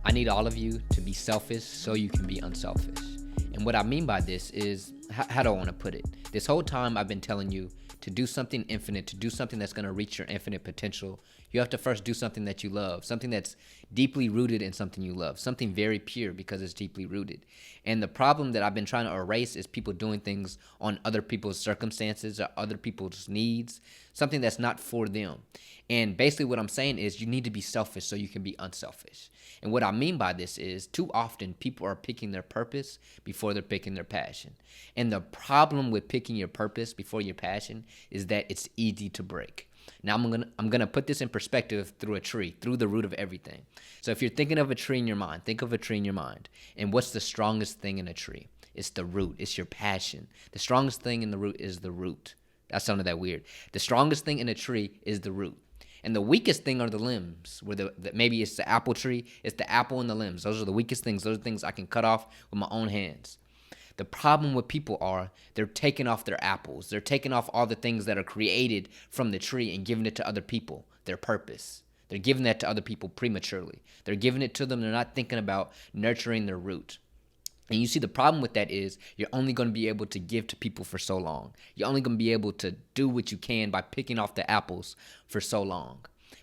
I need all of you to be selfish so you can be unselfish. And what I mean by this is, how do I want to put it? This whole time I've been telling you to do something infinite, to do something that's going to reach your infinite potential. You have to first do something that you love, something that's deeply rooted in something you love, something very pure because it's deeply rooted. And the problem that I've been trying to erase is people doing things on other people's circumstances or other people's needs, something that's not for them. And basically what I'm saying is you need to be selfish so you can be unselfish. And what I mean by this is too often people are picking their purpose before they're picking their passion. And the problem with picking your purpose before your passion is that it's easy to break. Now I'm gonna put this in perspective through a tree, through the root of everything. So if you're thinking of a tree in your mind, think of a tree in your mind. And what's the strongest thing in a tree? It's the root. It's your passion. The strongest thing in the root is the root. That sounded that weird. The strongest thing in a tree is the root. And the weakest thing are the limbs, where maybe it's the apple tree, it's the apple and the limbs. Those are the weakest things. Those are things I can cut off with my own hands. The problem with people are they're taking off their apples. They're taking off all the things that are created from the tree and giving it to other people, their purpose. They're giving that to other people prematurely. They're giving it to them. They're not thinking about nurturing their root. And you see, the problem with that is you're only going to be able to give to people for so long. You're only going to be able to do what you can by picking off the apples for so long.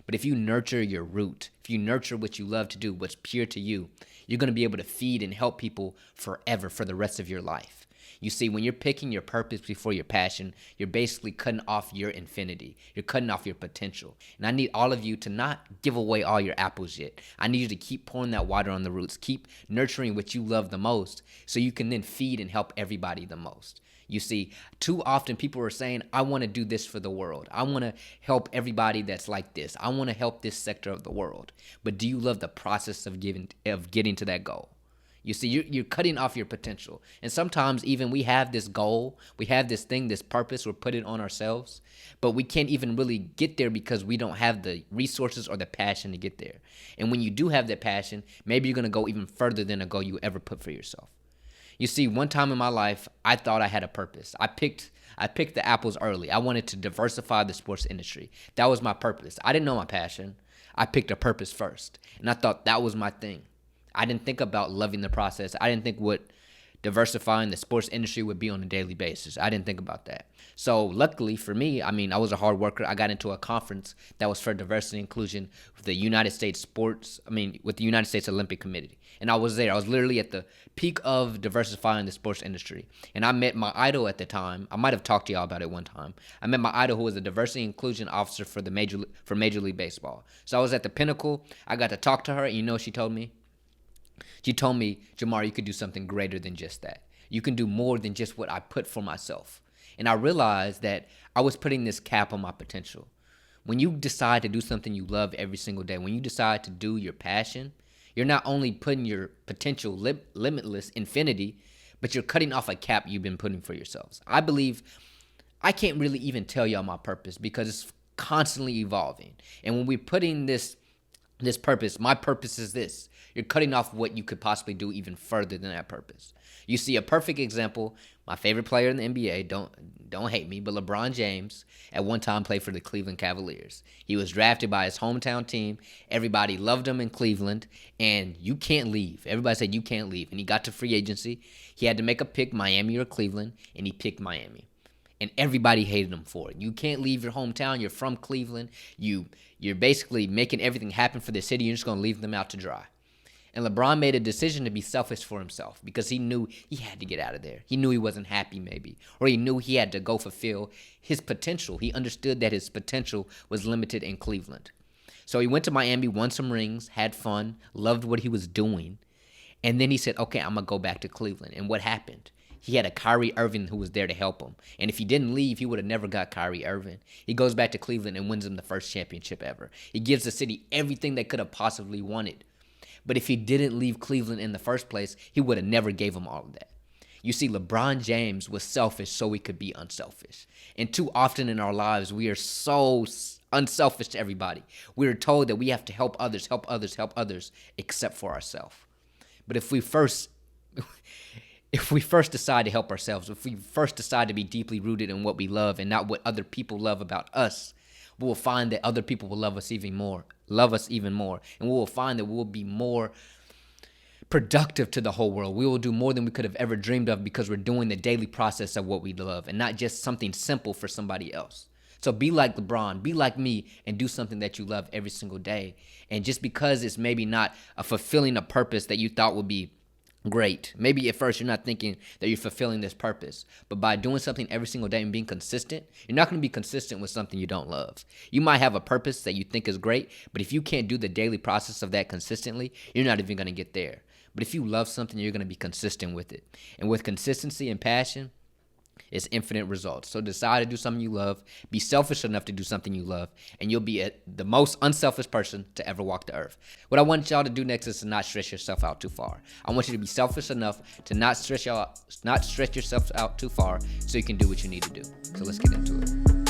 But if you nurture your root, if you nurture what you love to do, what's pure to you, you're going to be able to feed and help people forever for the rest of your life. You see, when you're picking your purpose before your passion, you're basically cutting off your infinity. You're cutting off your potential. And I need all of you to not give away all your apples yet. I need you to keep pouring that water on the roots. Keep nurturing what you love the most so you can then feed and help everybody the most. You see, too often people are saying, I want to do this for the world. I want to help everybody that's like this. I want to help this sector of the world. But do you love the process of getting to that goal? You see, you're cutting off your potential. And sometimes even we have this goal, we have this thing, this purpose, we're putting on ourselves, but we can't even really get there because we don't have the resources or the passion to get there. And when you do have that passion, maybe you're going to go even further than a goal you ever put for yourself. You see, one time in my life, I thought I had a purpose. I picked the apples early. I wanted to diversify the sports industry. That was my purpose. I didn't know my passion. I picked a purpose first, and I thought that was my thing. I didn't think about loving the process. I didn't think what diversifying the sports industry would be on a daily basis. I didn't think about that. So luckily for me, I was a hard worker. I got into a conference that was for diversity and inclusion with the United States with the United States Olympic Committee. And I was there. I was literally at the peak of diversifying the sports industry. And I met my idol at the time. I might have talked to y'all about it one time. I met my idol who was a diversity and inclusion officer for Major League Baseball. So I was at the pinnacle. I got to talk to her, and you know what she told me? She told me, Jamar, you could do something greater than just that. You can do more than just what I put for myself. And I realized that I was putting this cap on my potential. When you decide to do something you love every single day, when you decide to do your passion, you're not only putting your potential limitless infinity, but you're cutting off a cap you've been putting for yourselves. I believe I can't really even tell y'all my purpose because it's constantly evolving. And when we're putting this purpose, my purpose is this. You're cutting off what you could possibly do even further than that purpose. You see a perfect example, my favorite player in the NBA, don't hate me, but LeBron James at one time played for the Cleveland Cavaliers. He was drafted by his hometown team. Everybody loved him in Cleveland, and you can't leave. Everybody said you can't leave. And he got to free agency. He had to make a pick, Miami or Cleveland, and he picked Miami. And everybody hated him for it. You can't leave your hometown. You're from Cleveland. You're basically making everything happen for the city. You're just going to leave them out to dry. And LeBron made a decision to be selfish for himself because he knew he had to get out of there. He knew he wasn't happy maybe, or he knew he had to go fulfill his potential. He understood that his potential was limited in Cleveland. So he went to Miami, won some rings, had fun, loved what he was doing. And then he said, okay, I'm going to go back to Cleveland. And what happened? He had a Kyrie Irving who was there to help him. And if he didn't leave, he would have never got Kyrie Irving. He goes back to Cleveland and wins him the first championship ever. He gives the city everything they could have possibly wanted. But if he didn't leave Cleveland in the first place, he would have never gave him all of that. You see, LeBron James was selfish so we could be unselfish. And too often in our lives, we are so unselfish to everybody. We are told that we have to help others, except for ourselves. But if we first decide to help ourselves, if we first decide to be deeply rooted in what we love and not what other people love about us, we will find that other people will love us even more, and we will find that we'll be more productive to the whole world. We will do more than we could have ever dreamed of because we're doing the daily process of what we love and not just something simple for somebody else. So be like LeBron, be like me, and do something that you love every single day. And just because it's maybe not a fulfilling a purpose that you thought would be great. Maybe at first you're not thinking that you're fulfilling this purpose, but by doing something every single day and being consistent, you're not going to be consistent with something you don't love. You might have a purpose that you think is great, but if you can't do the daily process of that consistently, you're not even going to get there. But if you love something, you're going to be consistent with it. And with consistency and passion, it's infinite results. So decide to do something you love, be selfish enough to do something you love, and you'll be the most unselfish person to ever walk the earth. What I want y'all to do next is to not stress yourself out too far. I want you to be selfish enough to not stretch yourself out too far so you can do what you need to do. So let's get into it.